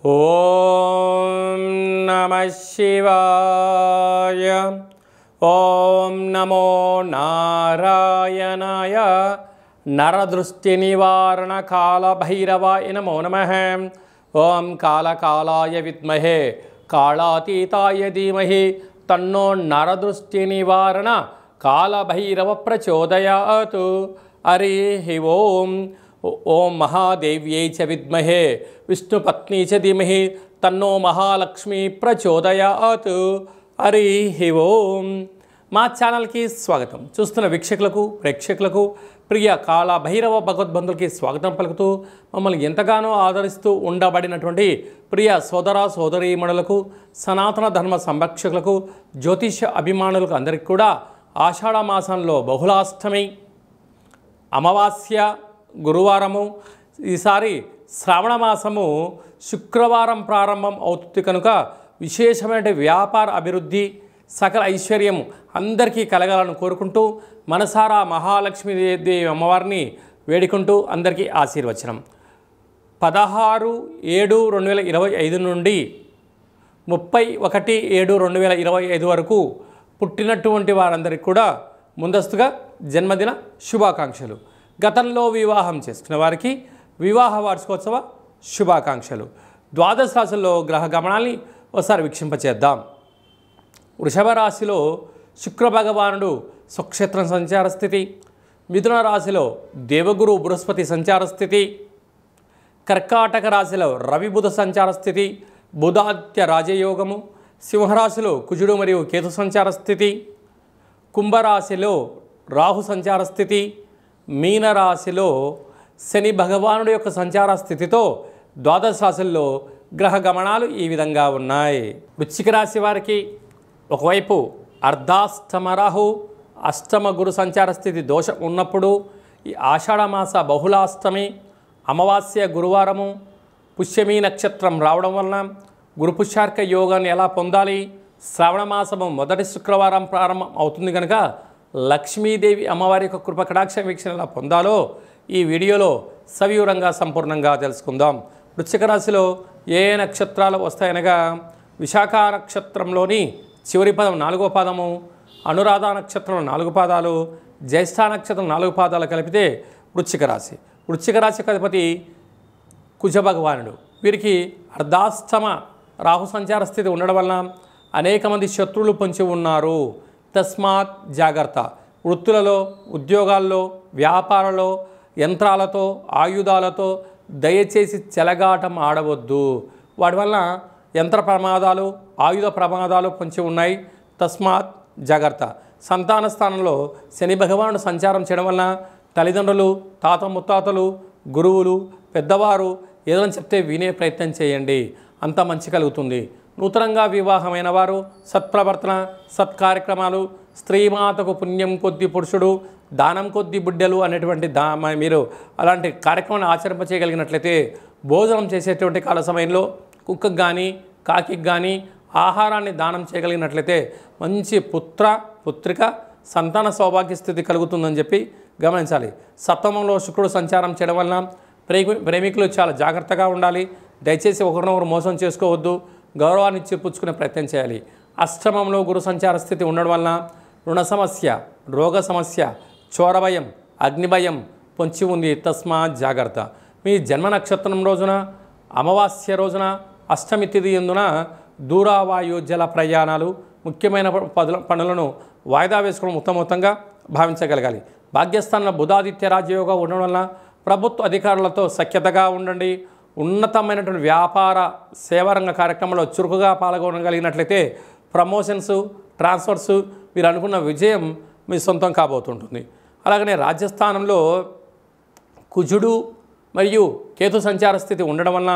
ఓం నమః శివాయ. ఓం నమో నారాయణాయ. నరదృష్టి నివారణ కాళభైరవాయ నమో నమః. ఓం కాళకాళాయ విద్మహే కాళాతీతాయ ధీమహి తన్నో నరదృష్టి నివారణ కాళభైరవ ప్రచోదయాత్. హరి ఓం. ఓం మహాదేవ్యై చ విద్మహే విష్ణుపత్ని చ ధీమహి తన్నో మహాలక్ష్మి ప్రచోదయాత్. హరి ఓం. మా ఛానల్కి స్వాగతం. చూస్తున్న వీక్షకులకు ప్రేక్షకులకు ప్రియ కాళభైరవ భగవద్బంధులకి స్వాగతం పలుకుతూ మమ్మల్ని ఎంతగానో ఆదరిస్తూ ఉండబడినటువంటి ప్రియ సోదర సోదరీమణులకు సనాతన ధర్మ సంరక్షకులకు జ్యోతిష అభిమానులకు అందరికీ కూడా ఆషాఢ మాసంలో బహుళాష్టమి అమావాస్య గురువారము, ఈసారి శ్రావణ మాసము శుక్రవారం ప్రారంభం అవుతుంది కనుక విశేషమైన వ్యాపార అభివృద్ధి సకల ఐశ్వర్యం అందరికీ కలగాలని కోరుకుంటూ మనసారా మహాలక్ష్మీదేవి అమ్మవారిని వేడుకుంటూ అందరికీ ఆశీర్వచనం. 16/7/2025 నుండి 31/7/2025 వరకు పుట్టినటువంటి వారందరికీ కూడా ముందస్తుగా జన్మదిన శుభాకాంక్షలు. గతంలో వివాహం చేసుకున్న వారికి వివాహ వార్షికోత్సవ శుభాకాంక్షలు. ద్వాదశ రాశుల్లో గ్రహ గమనాల్ని ఒకసారి వీక్షింపచేద్దాం. వృషభ రాశిలో శుక్ర భగవానుడు స్వక్షేత్రం సంచార స్థితి. మిథున రాశిలో దేవగురు బృహస్పతి సంచార స్థితి. కర్కాటక రాశిలో రవి బుధ సంచార స్థితి, బుధాదిత్య రాజయోగము. సింహరాశిలో కుజుడు మరియు కేతు సంచార స్థితి. కుంభరాశిలో రాహు సంచార స్థితి. మీనరాశిలో శని భగవానుడి యొక్క సంచార స్థితితో ద్వాదశ రాశుల్లో గ్రహ గమనాలు ఈ విధంగా ఉన్నాయి. వృశ్చిక రాశి వారికి ఒకవైపు అర్ధాష్టమ రాహు అష్టమ గురు సంచార స్థితి దోషం ఉన్నప్పుడు ఈ ఆషాఢమాస బహుళాష్టమి అమావాస్య గురువారము పుష్యమీ నక్షత్రం రావడం వలన గురు పుష్యార్క యోగాన్ని ఎలా పొందాలి, శ్రావణ మాసము మొదటి శుక్రవారం ప్రారంభం అవుతుంది కనుక లక్ష్మీదేవి అమ్మవారి యొక్క కృప కటాక్ష వీక్షణ ఎలా పొందాలో ఈ వీడియోలో సవివరంగా సంపూర్ణంగా తెలుసుకుందాం. వృశ్చిక రాశిలో ఏ నక్షత్రాలు వస్తాయనగా విశాఖ నక్షత్రంలోని చివరి పదం 4వ పాదము, అనురాధ నక్షత్రం 4 పాదాలు, జ్యేష్ఠ నక్షత్రం 4 పాదాలు కలిపితే వృశ్చిక రాశి. వృశ్చిక రాశికి అధిపతి కుజ భగవానుడు. వీరికి అర్ధాష్టమ రాహు సంచార స్థితి ఉండడం వలన అనేక మంది శత్రువులు పొంచి ఉన్నారు. తస్మాత్ జాగ్రత్త. వృత్తులలో, ఉద్యోగాల్లో, వ్యాపారంలో, యంత్రాలతో, ఆయుధాలతో దయచేసి చెలగాటం ఆడవద్దు. వాటి వలన యంత్ర ప్రమాదాలు, ఆయుధ ప్రమాదాలు పొంచి ఉన్నాయి. తస్మాత్ జాగ్రత్త. సంతాన స్థానంలో శని భగవానుడు సంచారం చేయడం వలన తల్లిదండ్రులు, తాత ముత్తాతలు, గురువులు, పెద్దవారు ఏదైనా చెప్తే వినే ప్రయత్నం చేయండి, అంత మంచి కలుగుతుంది. నూతనంగా వివాహమైన వారు సత్ప్రవర్తన, సత్కార్యక్రమాలు, స్త్రీమాతకు పుణ్యం కొద్ది పురుషుడు, దానం కొద్ది బిడ్డలు అనేటువంటి మీరు అలాంటి కార్యక్రమాన్ని ఆచరింపచేయగలిగినట్లయితే భోజనం చేసేటువంటి కాల సమయంలో కుక్కకు కానీ కాకికి కానీ ఆహారాన్ని దానం చేయగలిగినట్లయితే మంచి పుత్రిక సంతాన సౌభాగ్య స్థితి కలుగుతుందని చెప్పి గమనించాలి. సప్తమంలో శుక్రుడు సంచారం చేయడం వలన ప్రేమికులు చాలా జాగ్రత్తగా ఉండాలి. దయచేసి ఒకరినొకరు మోసం చేసుకోవద్దు, గౌరవాన్ని ఇచ్చి పుచ్చుకునే ప్రయత్నం చేయాలి. అష్టమంలో గురు సంచార స్థితి ఉండడం వలన రుణ సమస్య, రోగ సమస్య, చోరభయం, అగ్నిభయం పొంచి ఉంది. తస్మాత్ జాగ్రత్త. మీ జన్మ నక్షత్రం రోజున అమావాస్య రోజున అష్టమి తిథి ఎందున దూరవాయు జల ప్రయాణాలు, ముఖ్యమైన పనులను వాయిదా వేసుకోవడం ఉత్తమోత్తంగా భావించగలగాలి. భాగ్యస్థానంలో బుధాదిత్య రాజయోగం ఉండడం వలన ప్రభుత్వ అధికారులతో సఖ్యతగా ఉండండి. ఉన్నతమైనటువంటి వ్యాపార సేవారంగ కార్యక్రమంలో చురుకుగా పాల్గొనగలిగినట్లయితే ప్రమోషన్స్, ట్రాన్స్ఫర్స్, మీరు అనుకున్న విజయం మీ సొంతం కాబోతుంటుంది. అలాగనే రాజ్యస్థానంలో కుజుడు మరియు కేతు సంచార స్థితి ఉండడం వలన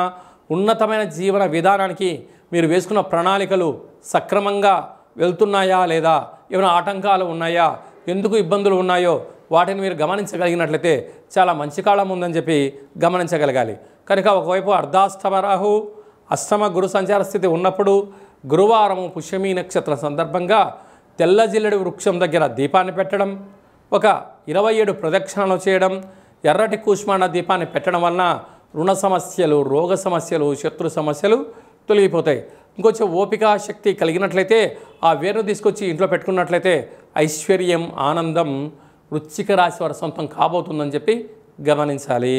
ఉన్నతమైన జీవన విధానానికి మీరు వేసుకున్న ప్రణాళికలు సక్రమంగా వెళ్తున్నాయా లేదా, ఏమైనా ఆటంకాలు ఉన్నాయా, ఎందుకు ఇబ్బందులు ఉన్నాయో వాటిని మీరు గమనించగలిగినట్లయితే చాలా మంచి కాలం ఉందని చెప్పి గమనించగలగాలి. కనుక ఒకవైపు అర్ధాష్టమ రాహు అష్టమ గురు సంచార స్థితి ఉన్నప్పుడు గురువారము పుష్యమీ నక్షత్రం సందర్భంగా తెల్ల జిల్లెడు వృక్షం దగ్గర దీపాన్ని పెట్టడం, ఒక 27 ప్రదక్షిణలు చేయడం, ఎర్రటి కూష్మాండ దీపాన్ని పెట్టడం వలన రుణ సమస్యలు, రోగ సమస్యలు, శత్రు సమస్యలు తొలగిపోతాయి. ఇంకొంచెం ఓపిక శక్తి కలిగినట్లయితే ఆ వేరును తీసుకొచ్చి ఇంట్లో పెట్టుకున్నట్లయితే ఐశ్వర్యం, ఆనందం వృశ్చిక రాశి వారి సొంతం కాబోతుందని చెప్పి గమనించాలి.